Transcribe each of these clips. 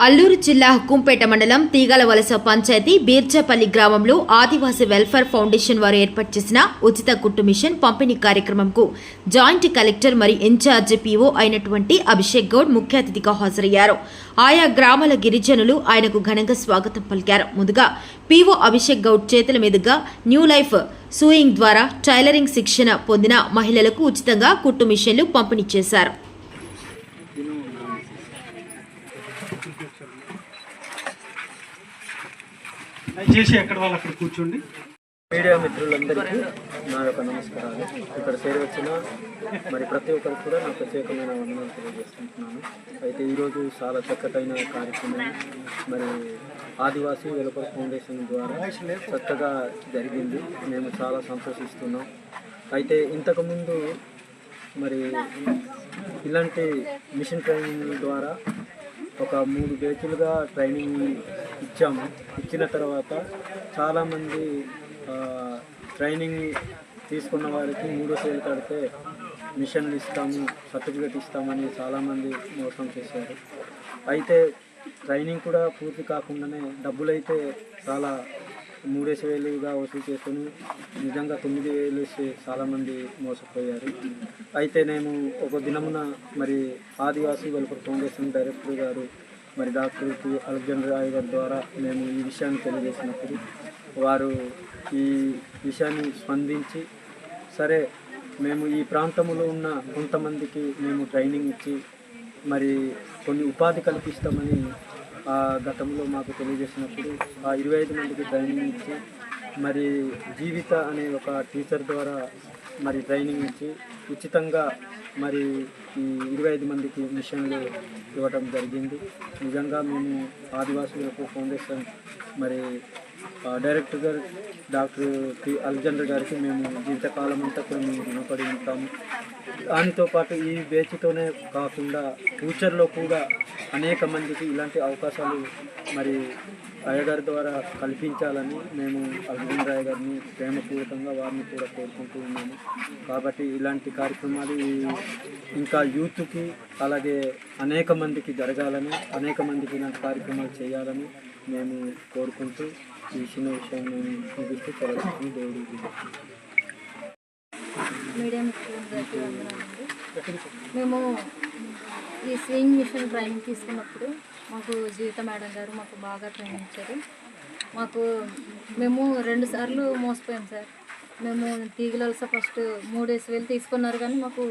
అల్లూరు జిల్లా హుకుంపేట మండలం తీగలవలస పంచాయతీ బీర్జపల్లి గ్రామంలో ఆదివాసీ వెల్ఫేర్ ఫౌండేషన్ వారు ఏర్పాటు చేసిన ఉచిత కుట్టు మిషన్ పంపిణీ కార్యక్రమంకు జాయింట్ కలెక్టర్ మరియు ఇన్ఛార్జ్ పీఓ అయినటువంటి అభిషేక్ గౌడ్ ముఖ్య అతిథిగా హాజరయ్యారు. ఆయా గ్రామాల గిరిజనులు ఆయనకు ఘనంగా స్వాగతం పలికారు. ముందుగా పీఓ అభిషేక్ గౌడ్ చేతుల మీదుగా న్యూ లైఫ్ సూయింగ్ ద్వారా టైలరింగ్ శిక్షణ పొందిన మహిళలకు ఉచితంగా కుట్టు మిషన్లు పంపిణీ చేశారు. చేసి ఎక్కడ వాళ్ళు అక్కడ కూర్చోండి. మీడియా మిత్రులందరికీ నా యొక్క నమస్కారాలు. ఇక్కడ చేరవచ్చిన మరి ప్రతి ఒక్కరికి కూడా నా ప్రత్యేకమైన వందనాలు తెలియజేస్తున్నాను. అయితే ఈరోజు చాలా చక్కటైన కార్యక్రమం మరి ఆదివాసీ వెల్ఫేర్ ఫౌండేషన్ ద్వారా చక్కగా జరిగింది. మేము చాలా సంతోషిస్తున్నాం. అయితే ఇంతకుముందు మరి ఇలాంటి మిషన్ ట్రైనింగ్ ద్వారా ఒక 3 బ్యాచ్లుగా ట్రైనింగ్ ఇచ్చాము. ఇచ్చిన తర్వాత చాలామంది ట్రైనింగ్ తీసుకున్న వారికి 3వ సేల్ కడితే మిషన్లు ఇస్తాము, సర్టిఫికేట్ ఇస్తామని చాలామంది మోసం చేశారు. అయితే ట్రైనింగ్ కూడా పూర్తి కాకుండానే డబ్బులైతే చాలా 3,000గా వసూలు చేసుకుని నిజంగా 9,000 ఇచ్చి చాలామంది మోసపోయారు. అయితే నేను ఒక దినమున మరి ఆదివాసీ వెల్ఫేర్ ఫౌండేషన్ డైరెక్టర్ గారు మరి డాక్టర్ పి అలెగ్జాండర్ రాయ్ గారి ద్వారా మేము ఈ విషయాన్ని తెలియజేసినప్పుడు వారు ఈ విషయాన్ని స్పందించి సరే మేము ఈ ప్రాంతంలో ఉన్న కొంతమందికి మేము ట్రైనింగ్ ఇచ్చి మరి కొన్ని ఉపాధి కల్పిస్తామని గతంలో మాకు తెలియజేసినప్పుడు ఆ 25 మందికి ట్రైనింగ్ ఇచ్చి మరి జీవిత అనే ఒక టీచర్ ద్వారా మరి ట్రైనింగ్ ఇచ్చి ఉచితంగా మరి ఈ 25 మందికి మిషన్లు ఇవ్వటం జరిగింది. నిజంగా మేము ఆదివాసీ వెల్ఫేర్ ఫౌండేషన్ మరి డైరెక్టర్ గారు డాక్టర్ పి అలెగ్జాండర్ గారికి మేము జీవితకాలం అంతా కూడా మేము రుణపడి ఉంటాము. దానితో పాటు ఈ బ్యాచ్తోనే కాకుండా ఫ్యూచర్లో కూడా అనేక మందికి ఇలాంటి అవకాశాలు మరి అయ్యగారి ద్వారా కల్పించాలని మేము అలెగ్జాండర్ రాయ్ గారిని ప్రేమపూర్వకంగా వారిని కూడా కోరుకుంటూ ఉన్నాము. కాబట్టి ఇలాంటి కార్యక్రమాలు ఇంకా యూత్కి అలాగే అనేక మందికి జరగాలని, అనేక మందికి ఇలాంటి కార్యక్రమాలు చేయాలని మేము కోరుకుంటూ ఈ చిన్న విషయం మేము ముగిస్తూ చదువుతుంది. దేవుడి మీడియా మిత్రులందరికీ వందనాలండి. మేము ఈ స్వింగ్ మిషన్ ట్రైనింగ్ తీసుకున్నప్పుడు మాకు జీవిత మేడం గారు మాకు బాగా ట్రైనింగ్ ఇచ్చారు. మేము 2 సార్లు మోసపోయాం సార్. మేము తీగలవలస ఫస్ట్ 3,000 తీసుకున్నారు కానీ మాకు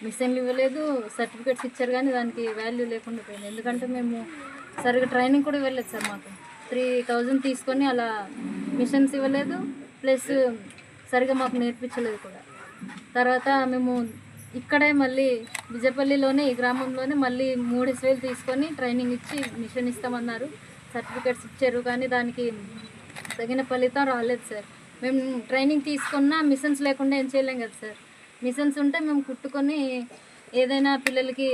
మిషన్లు ఇవ్వలేదు, సర్టిఫికేట్స్ ఇచ్చారు కానీ దానికి వాల్యూ లేకుండా పోయింది. ఎందుకంటే మేము సరిగ్గా ట్రైనింగ్ కూడా ఇవ్వలేదు సార్. మాకు 3,000 తీసుకొని అలా మిషన్స్ ఇవ్వలేదు, ప్లస్ సరిగ్గా మాకు నేర్పించలేదు కూడా. తర్వాత మేము ఇక్కడే మళ్ళీ విజయపల్లిలోనే ఈ గ్రామంలోనే మళ్ళీ 3,000 తీసుకొని ట్రైనింగ్ ఇచ్చి మిషన్ ఇస్తామన్నారు, సర్టిఫికేట్స్ ఇచ్చారు కానీ దానికి తగిన ఫలితం రాలేదు సార్. మేము ట్రైనింగ్ తీసుకున్న మిషన్స్ లేకుండా ఏం చేయలేం కదా సార్. మిషన్స్ ఉంటే మేము కుట్టుకొని ఏదైనా పిల్లలకి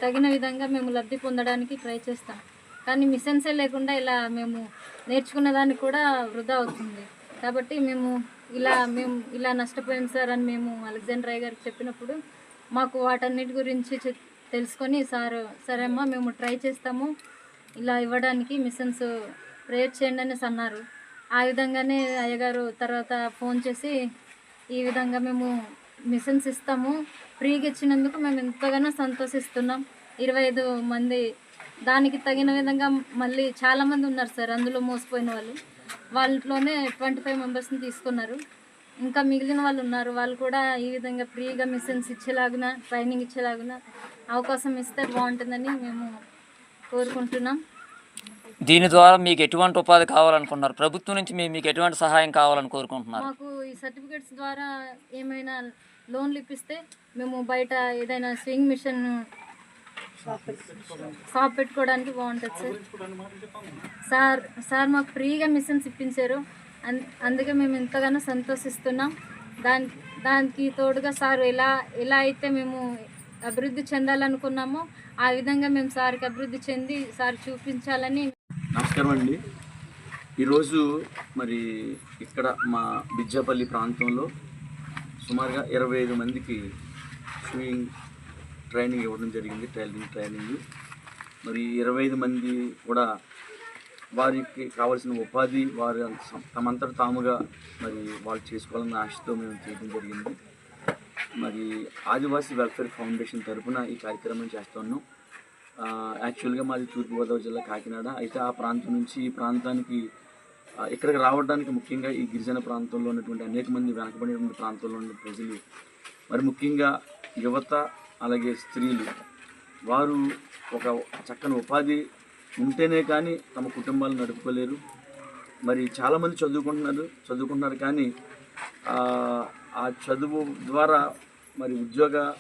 తగిన విధంగా మేము లబ్ధి పొందడానికి ట్రై చేస్తాం. కానీ మిషన్సే లేకుండా ఇలా మేము నేర్చుకున్న దానికి కూడా వృధా అవుతుంది. కాబట్టి మేము ఇలా నష్టపోయాం సార్ అని మేము అలెగ్జాండర్ రాయ్ గారికి చెప్పినప్పుడు మాకు వాటన్నిటి గురించి తెలుసుకొని సరే అమ్మా మేము ట్రై చేస్తాము ఇలా ఇవ్వడానికి, మిషన్స్ ప్రేయర్ చేయండి అనేసి అన్నారు. ఆ విధంగానే అయ్యగారు తర్వాత ఫోన్ చేసి ఈ విధంగా మేము మిషన్స్ ఇస్తాము, ఫ్రీగా ఇచ్చినందుకు మేము ఎంతగానో సంతోషిస్తున్నాం. 25 మంది దానికి తగిన విధంగా మళ్ళీ చాలామంది ఉన్నారు సార్. అందులో మోసపోయిన వాళ్ళలోనే 25 మెంబర్స్ని తీసుకున్నారు. ఇంకా మిగిలిన వాళ్ళు ఉన్నారు. వాళ్ళు కూడా ఈ విధంగా ఫ్రీగా మిషన్స్ ఇచ్చేలాగున, ట్రైనింగ్ ఇచ్చేలాగున అవకాశం ఇస్తే బాగుంటుందని మేము కోరుకుంటున్నాం. దీని ద్వారా మీకు ఎటువంటి ఉపాధి కావాలనుకుంటున్నారు? ప్రభుత్వం నుంచి మీకు ఎటువంటి సహాయం కావాలని కోరుకుంటున్నారు? మాకు ఈ సర్టిఫికేట్స్ ద్వారా ఏమైనా లోన్లు ఇప్పిస్తే మేము బయట ఏదైనా స్వింగ్ మిషన్ షాప్ పెట్టుకోవడానికి బాగుంటుంది సార్. మాకు ఫ్రీగా మిషన్స్ ఇప్పించారు, అందుకే మేము ఎంతగానో సంతోషిస్తున్నాం. దానికి తోడుగా సార్ ఎలా అయితే మేము అభివృద్ధి చెందాలనుకున్నామో ఆ విధంగా మేము సార్కి అభివృద్ధి చెంది సార్ చూపించాలని. నమస్కారం అండి. ఈరోజు మరి ఇక్కడ మా బిజ్జపల్లి ప్రాంతంలో సుమారుగా 25 మందికి స్వింగ్ ట్రైనింగ్ ఇవ్వడం జరిగింది. ట్రైనింగ్ మరి 25 మంది కూడా వారికి కావాల్సిన ఉపాధి వారు తమంతట తాముగా మరి వాళ్ళు చేసుకోవాలన్న ఆశతో మేము చేయడం జరిగింది. మరి ఆదివాసీ వెల్ఫేర్ ఫౌండేషన్ తరఫున ఈ కార్యక్రమం చేస్తున్నాం. యాక్చువల్గా మాది తూర్పుగోదావరి జిల్లా కాకినాడ. అయితే ఆ ప్రాంతం నుంచి ఈ ప్రాంతానికి ఇక్కడికి రావడానికి ముఖ్యంగా ఈ గిరిజన ప్రాంతంలో ఉన్నటువంటి అనేక మంది వెనకబడినటువంటి ప్రాంతంలో ఉన్న ప్రజలు, మరి ముఖ్యంగా యువత అలాగే స్త్రీలు, వారు ఒక చక్కని ఉపాధి ఉంటేనే కానీ తమ కుటుంబాలు నడుపుకోలేరు. మరి చాలామంది చదువుకుంటున్నారు కానీ ఆ చదువు ద్వారా మరి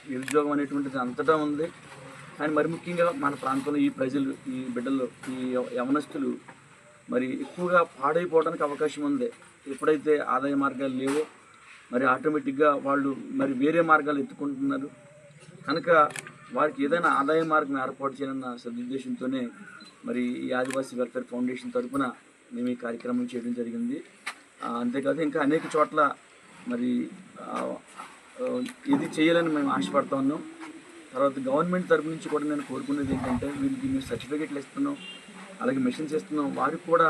నిరుద్యోగం అనేటువంటిది అంతటా ఉంది. కానీ మరి ముఖ్యంగా మన ప్రాంతంలో ఈ ప్రజలు, ఈ బిడ్డలు, ఈ యవనస్తులు మరి ఎక్కువగా పాడైపోవడానికి అవకాశం ఉంది. ఎప్పుడైతే ఆదాయ మార్గాలు లేవో మరి ఆటోమేటిక్గా వాళ్ళు మరి వేరే మార్గాలు ఎత్తుకుంటున్నారు. కనుక వారికి ఏదైనా ఆదాయ మార్గం ఏర్పాటు చేయాలన్న సదుద్దేశంతోనే మరి ఈ ఆదివాసీ వెల్ఫేర్ ఫౌండేషన్ తరఫున మేము ఈ కార్యక్రమం చేయడం జరిగింది. అంతేకాదు ఇంకా అనేక చోట్ల మరి ఇది చేయాలని మేము ఆశపడుతూ ఉన్నాం. తర్వాత గవర్నమెంట్ తరఫు నుంచి కూడా నేను కోరుకునేది ఏంటంటే, వీళ్ళకి మేము సర్టిఫికెట్లు ఇస్తున్నాం, అలాగే మెషిన్స్ ఇస్తున్నాం, వారికి కూడా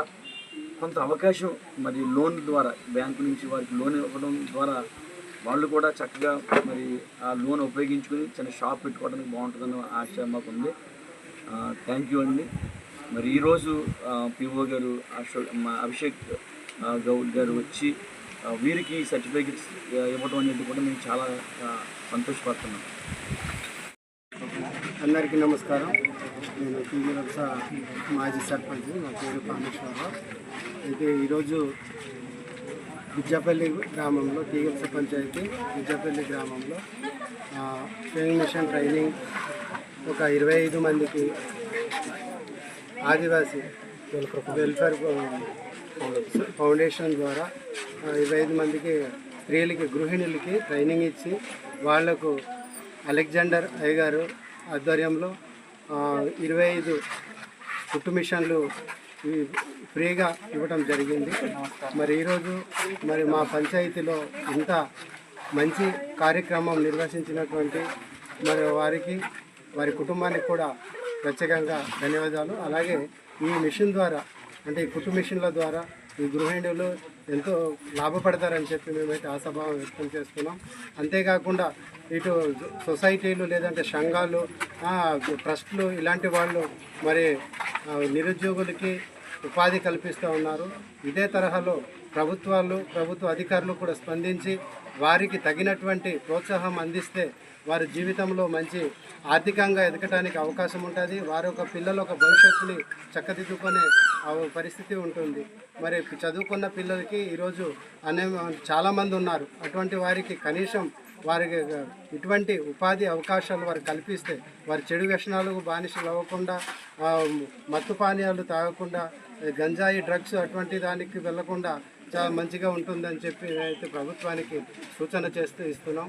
కొంత అవకాశం మరి లోన్ ద్వారా బ్యాంకు నుంచి వారికి లోన్ ఇవ్వడం ద్వారా వాళ్ళు కూడా చక్కగా మరి ఆ లోన్ ఉపయోగించుకొని చిన్న షాప్ పెట్టుకోవడానికి బాగుంటుందన్న ఆశ మాకు ఉంది. థ్యాంక్ యూ అండి. మరి ఈరోజు పిఓ గారు అభిషేక్ గౌడ్ గారు వచ్చి వీరికి సర్టిఫికెట్స్ ఇవ్వడం అనేది కూడా మేము చాలా సంతోషపడుతున్నాం. అందరికీ నమస్కారం. నేను టీవీరస మాజీ సర్పంచ్, నా పేరు కామేశ్వరరావు. అయితే ఈరోజు బిజ్జపల్లి గ్రామంలో, టీవీరస పంచాయతీ బిజ్జపల్లి గ్రామంలో స్వింగ్ మిషన్ ట్రైనింగ్ ఒక 25 మందికి ఆదివాసీ వెల్ఫేర్ ఫౌండేషన్ ద్వారా 25 మందికి స్త్రీలకి, గృహిణులకి ట్రైనింగ్ ఇచ్చి వాళ్లకు అలెగ్జాండర్ అయ్య గారు ఆధ్వర్యంలో 25 కుట్టు మిషన్లు ఫ్రీగా ఇవ్వడం జరిగింది. మరి ఈరోజు మరి మా పంచాయతీలో ఇంత మంచి కార్యక్రమం నిర్వహించినటువంటి మరి వారికి, వారి కుటుంబానికి కూడా ప్రత్యేకంగా ధన్యవాదాలు. అలాగే ఈ మిషన్ ద్వారా, అంటే ఈ కుట్టు మిషన్ల ద్వారా ఈ గృహిణులు ఎంతో లాభపడతారని చెప్పి మేమైతే ఆశాభావం వ్యక్తం చేస్తున్నాం. అంతేకాకుండా ఇటు సొసైటీలు, లేదంటే సంఘాలు, ట్రస్టులు, ఇలాంటి వాళ్ళు మరి నిరుద్యోగులకి ఉపాధి కల్పిస్తూ ఉన్నారు. ఇదే తరహాలో ప్రభుత్వ అధికారులు కూడా స్పందించి వారికి తగినటువంటి ప్రోత్సాహం అందిస్తే వారి జీవితంలో మంచి ఆర్థికంగా ఎదగటానికి అవకాశం ఉంటుంది. వారి యొక్క పిల్లల ఒక భవిష్యత్తుని చక్కదిద్దుకునే పరిస్థితి ఉంటుంది. మరి చదువుకున్న పిల్లలకి ఈరోజు చాలామంది ఉన్నారు. అటువంటి వారికి కనీసం వారికి ఇటువంటి ఉపాధి అవకాశాలు వారు కల్పిస్తే వారి చెడు వ్యసనాలకు బానిసలు అవ్వకుండా, మత్తు పానీయాలు తాగకుండా, గంజాయి, డ్రగ్స్ అటువంటి దానికి వెళ్లకుండా చాలా మంచిగా ఉంటుందని చెప్పి అయితే ప్రభుత్వానికి సూచన ఇస్తున్నాం.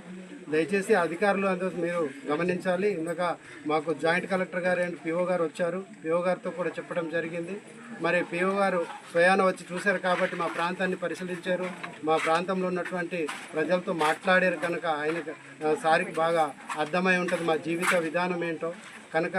దయచేసి అధికారులు అందరూ మీరు గమనించాలి. ఇందాక మాకు జాయింట్ కలెక్టర్ గారు అండ్ పిఓ గారు వచ్చారు. పిఓ గారితో కూడా చెప్పడం జరిగింది. మరి పిఓ గారు స్వయాన వచ్చి చూశారు కాబట్టి మా ప్రాంతాన్ని పరిశీలించారు, మా ప్రాంతంలో ఉన్నటువంటి ప్రజలతో మాట్లాడారు. కనుక సారికి బాగా అర్థమై ఉంటుంది మా జీవిత విధానం ఏంటో. కనుక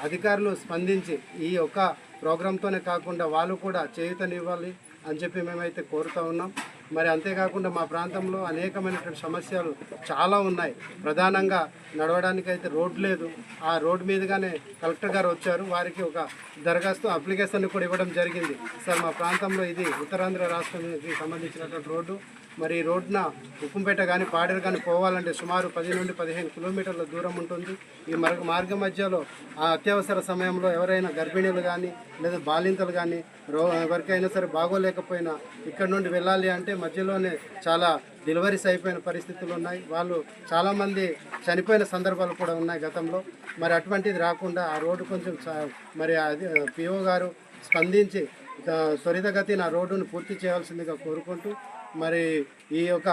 అధికారులు స్పందించి ఈ యొక్క ప్రోగ్రాంతోనే కాకుండా వాళ్ళు కూడా చేయూతనివ్వాలి అని చెప్పి మేమైతే కోరుతూ ఉన్నాం. మరి అంతేకాకుండా మా ప్రాంతంలో అనేకమైనటువంటి సమస్యలు చాలా ఉన్నాయి. ప్రధానంగా నడవడానికైతే రోడ్డు లేదు. ఆ రోడ్డు మీదుగానే కలెక్టర్ గారు వచ్చారు. వారికి ఒక దరఖాస్తు అప్లికేషన్ కూడా ఇవ్వడం జరిగింది. సార్, మా ప్రాంతంలో ఇది ఉత్తరాంధ్ర రాష్ట్రానికి సంబంధించినటువంటి రోడ్డు. మరి ఈ రోడ్డున ఉప్పంపేట కానీ పాడేరు కానీ పోవాలంటే సుమారు 10 నుండి 15 కిలోమీటర్ల దూరం ఉంటుంది. ఈ మార్గ మధ్యలో అత్యవసర సమయంలో ఎవరైనా గర్భిణీలు కానీ లేదా బాలింతలు కానీ ఎవరికైనా సరే బాగోలేకపోయినా ఇక్కడ నుండి వెళ్ళాలి అంటే మధ్యలోనే చాలా డెలివరీస్ అయిపోయిన పరిస్థితులు ఉన్నాయి. వాళ్ళు చాలామంది చనిపోయిన సందర్భాలు కూడా ఉన్నాయి గతంలో. మరి అటువంటిది రాకుండా ఆ రోడ్డు కొంచెం మరి అది పిఓ గారు స్పందించి త్వరితగతిన ఆ రోడ్డును పూర్తి చేయాల్సిందిగా కోరుకుంటూ, మరి ఈ యొక్క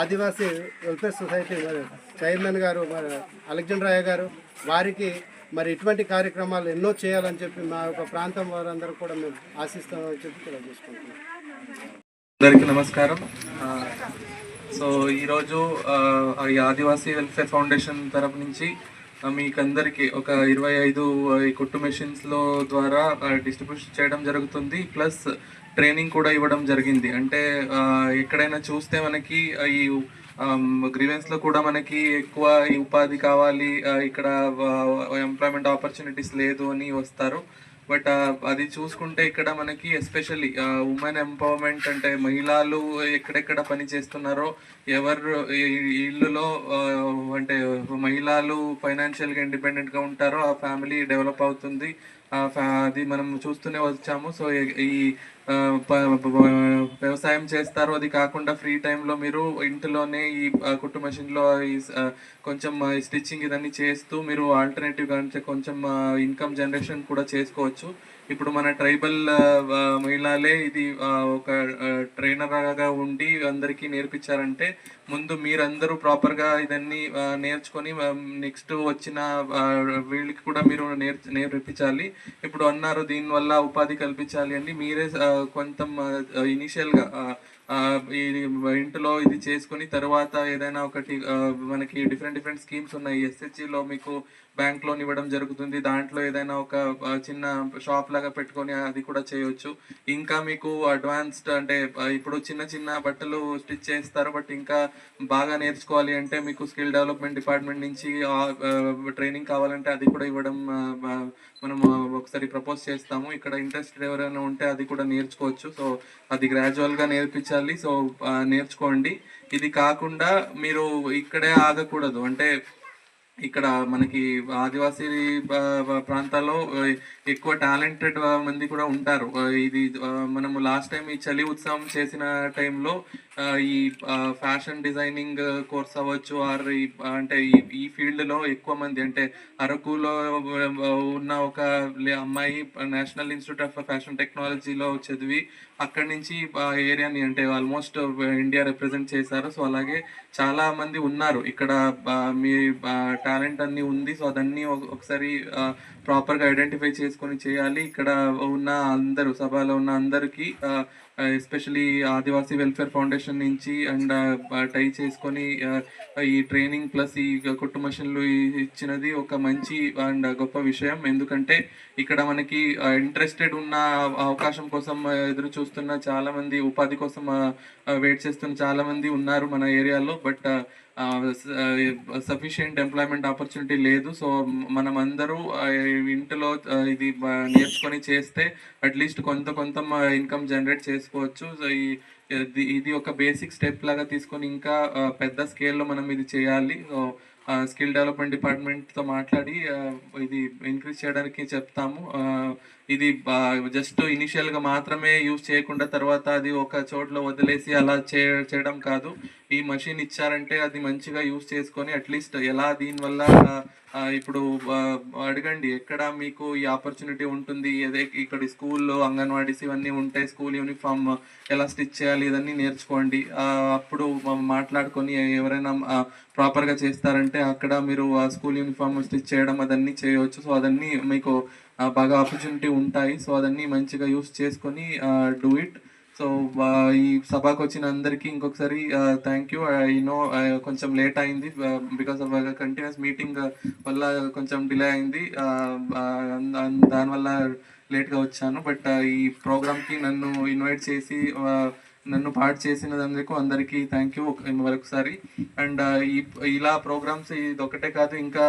ఆదివాసీ వెల్ఫేర్ సొసైటీ మరి చైర్మన్ గారు మరి అలెగ్జాండర్ అయ్య గారు వారికి మరి ఇటువంటి కార్యక్రమాలు ఎన్నో చేయాలని చెప్పి మా యొక్క ప్రాంతం వారందరూ కూడా మేము ఆశిస్తామని చెప్పి తెలియజేసుకుంటున్నాం. అందరికీ నమస్కారం. సో ఈరోజు ఈ ఆదివాసీ వెల్ఫేర్ ఫౌండేషన్ తరపు నుంచి మీకందరికీ ఒక 25 ఈ కుట్టు మెషిన్స్లో ద్వారా డిస్ట్రిబ్యూషన్ చేయడం జరుగుతుంది. ప్లస్ ట్రైనింగ్ కూడా ఇవ్వడం జరిగింది. అంటే ఎక్కడైనా చూస్తే మనకి ఈ గ్రీవెన్స్లో కూడా మనకి ఎక్కువ ఈ ఉపాధి కావాలి, ఇక్కడ ఎంప్లాయ్మెంట్ ఆపర్చునిటీస్ లేదు అని వస్తారు. బట్ అది చూసుకుంటే ఇక్కడ మనకి ఎస్పెషల్లీ ఉమెన్ ఎంపవర్మెంట్, అంటే మహిళలు ఎక్కడెక్కడ పని చేస్తున్నారో, ఎవరు ఇళ్ళలో అంటే మహిళలు ఫైనాన్షియల్గా ఇండిపెండెంట్గా ఉంటారో ఆ ఫ్యామిలీ డెవలప్ అవుతుంది. అది మనం చూస్తూనే వచ్చాము. సో ఈ వ్యవసాయం చేస్తారు, అది కాకుండా ఫ్రీ టైంలో మీరు ఇంటిలోనే ఈ కుట్టు మెషిన్లో ఈ కొంచెం స్టిచ్చింగ్ ఇదన్నీ చేస్తూ మీరు ఆల్టర్నేటివ్గా అంటే కొంచెం ఇన్కమ్ జనరేషన్ కూడా చేసుకోవచ్చు. ఇప్పుడు మన ట్రైబల్ మహిళలే ఇది ఒక ట్రైనర్గా ఉండి అందరికీ నేర్పించారంటే ముందు మీరందరూ ప్రాపర్గా ఇదన్నీ నేర్చుకొని నెక్స్ట్ వచ్చిన వీళ్ళకి కూడా మీరు నేర్పించాలి. ఇప్పుడు అన్నారు దీనివల్ల ఉపాధి కల్పించాలి అని, మీరే కొంత ఇనిషియల్గా ఈ ఇంట్లో ఇది చేసుకుని తర్వాత ఏదైనా ఒకటి మనకి డిఫరెంట్ స్కీమ్స్ ఉన్నాయి. SHGలో మీకు బ్యాంక్ లోన్ ఇవ్వడం జరుగుతుంది. దాంట్లో ఏదైనా ఒక చిన్న షాప్ లాగా పెట్టుకొని అది కూడా చేయొచ్చు. ఇంకా మీకు అడ్వాన్స్డ్ అంటే ఇప్పుడు చిన్న బట్టలు స్టిచ్ చేస్తారు, బట్ ఇంకా బాగా నేర్చుకోవాలి అంటే మీకు స్కిల్ డెవలప్మెంట్ డిపార్ట్మెంట్ నుంచి ట్రైనింగ్ కావాలంటే అది కూడా ఇవ్వడం మనం ఒకసారి ప్రపోజ్ చేస్తాము. ఇక్కడ ఇంట్రెస్టెడ్ ఎవరైనా ఉంటే అది కూడా నేర్చుకోవచ్చు. సో అది గ్రాడ్యువల్గా నేర్పించాలి. సో నేర్చుకోండి. ఇది కాకుండా మీరు ఇక్కడే ఆగకూడదు. అంటే ఇక్కడ మనకి ఆదివాసీ ప్రాంతాల్లో ఎక్కువ టాలెంటెడ్ మంది కూడా ఉంటారు. ఇది మనము లాస్ట్ టైం ఈ చలి ఉత్సవం చేసిన టైంలో ఈ ఫ్యాషన్ డిజైనింగ్ కోర్స్ అవ్వచ్చు, ఆర్ అంటే ఈ ఫీల్డ్లో ఎక్కువ మంది అంటే అరకులో ఉన్న ఒక అమ్మాయి నేషనల్ ఇన్స్టిట్యూట్ ఆఫ్ ఫ్యాషన్ టెక్నాలజీలో చదివి అక్కడి నుంచి ఏరియాని అంటే ఆల్మోస్ట్ ఇండియా రిప్రజెంట్ చేశారు. సో అలాగే చాలా మంది ఉన్నారు ఇక్కడ. మీ టాలెంట్ అన్నీ ఉంది. సో అదన్నీ ఒకసారి ప్రాపర్గా ఐడెంటిఫై చేసుకొని చేయాలి. ఇక్కడ ఉన్న అందరూ సభలో ఉన్న అందరికీ ఎస్పెషలీ ఆదివాసీ వెల్ఫేర్ ఫౌండేషన్ నుంచి అండ్ టై చేసుకొని ఈ ట్రైనింగ్ ప్లస్ ఈ కుట్టు మెషిన్లు ఇచ్చినది ఒక మంచి అండ్ గొప్ప విషయం. ఎందుకంటే ఇక్కడ మనకి ఇంట్రెస్టెడ్ ఉన్న అవకాశం కోసం ఎదురు చూస్తున్న చాలామంది, ఉపాధి కోసం వెయిట్ చేస్తున్న చాలామంది ఉన్నారు మన ఏరియాలో. బట్ సఫిషియంట్ ఎంప్లాయ్మెంట్ ఆపర్చునిటీ లేదు. సో మనం అందరూ ఇంటిలో ఇది నేర్చుకొని చేస్తే అట్లీస్ట్ కొంత ఇన్కమ్ జనరేట్ చేసుకోవచ్చు. సో ఇది ఒక బేసిక్ స్టెప్ లాగా తీసుకొని ఇంకా పెద్ద స్కేల్లో మనం ఇది చేయాలి. సో స్కిల్ డెవలప్మెంట్ డిపార్ట్మెంట్తో మాట్లాడి ఇది ఇంక్రీజ్ చేయడానికి చెప్తాము. ఇది జస్ట్ ఇనిషియల్గా మాత్రమే యూజ్ చేయకుండా తర్వాత అది ఒక చోట్లో వదిలేసి అలా చేయడం కాదు. ఈ మషిన్ ఇచ్చారంటే అది మంచిగా యూజ్ చేసుకొని అట్లీస్ట్ ఎలా దీనివల్ల ఇప్పుడు అడగండి ఎక్కడ మీకు ఈ ఆపర్చునిటీ ఉంటుంది, ఇక్కడ స్కూల్లో అంగన్వాడీస్ ఇవన్నీ ఉంటాయి, స్కూల్ యూనిఫామ్ ఎలా స్టిచ్ చేయాలి ఇవన్నీ నేర్చుకోండి. అప్పుడు మాట్లాడుకొని ఎవరైనా ప్రాపర్గా చేస్తారంటే అక్కడ మీరు ఆ స్కూల్ యూనిఫామ్ స్టిచ్ చేయడం అదన్నీ చేయవచ్చు. సో అదన్నీ మీకు బాగా ఆపర్చునిటీ ఉంటాయి. సో అదన్నీ మంచిగా యూస్ చేసుకొని డూ ఇట్. సో ఈ సభకు వచ్చిన అందరికీ ఇంకొకసారి థ్యాంక్ యూ. నో కొంచెం లేట్ అయింది బికాస్ ఆఫ్ కంటిన్యూస్ మీటింగ్ వల్ల కొంచెం డిలే అయింది, దానివల్ల లేట్గా వచ్చాను. బట్ ఈ ప్రోగ్రామ్కి నన్ను ఇన్వైట్ చేసి నన్ను పార్ట్ చేసినందుకు అందరికీ థ్యాంక్ యూ మరొకసారి. అండ్ ఇలా ప్రోగ్రామ్స్ ఇది ఒకటే కాదు, ఇంకా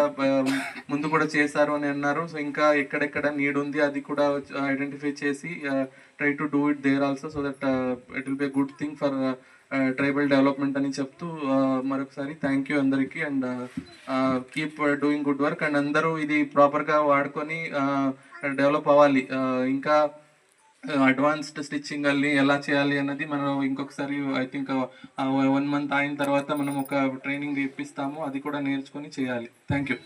ముందు కూడా చేశారు అని అన్నారు. సో ఇంకా ఎక్కడెక్కడ నీడ్ ఉంది అది కూడా ఐడెంటిఫై చేసి try to do it there also, so that it will be a good thing for tribal development అని చెప్తూ మరొకసారి థ్యాంక్ యూ అందరికీ. And keep doing good work. And అందరూ ఇది ప్రాపర్గా వాడుకొని డెవలప్ అవ్వాలి. ఇంకా అడ్వాన్స్డ్ స్టిచ్చింగ్ అల్లి ఎలా చేయాలి అన్నది మనం ఇంకొకసారి ఐ థింక్ 1 month అయిన తర్వాత మనం ఒక ట్రైనింగ్ ఇప్పిస్తాము, అది కూడా నేర్చుకొని చేయాలి. Thank you.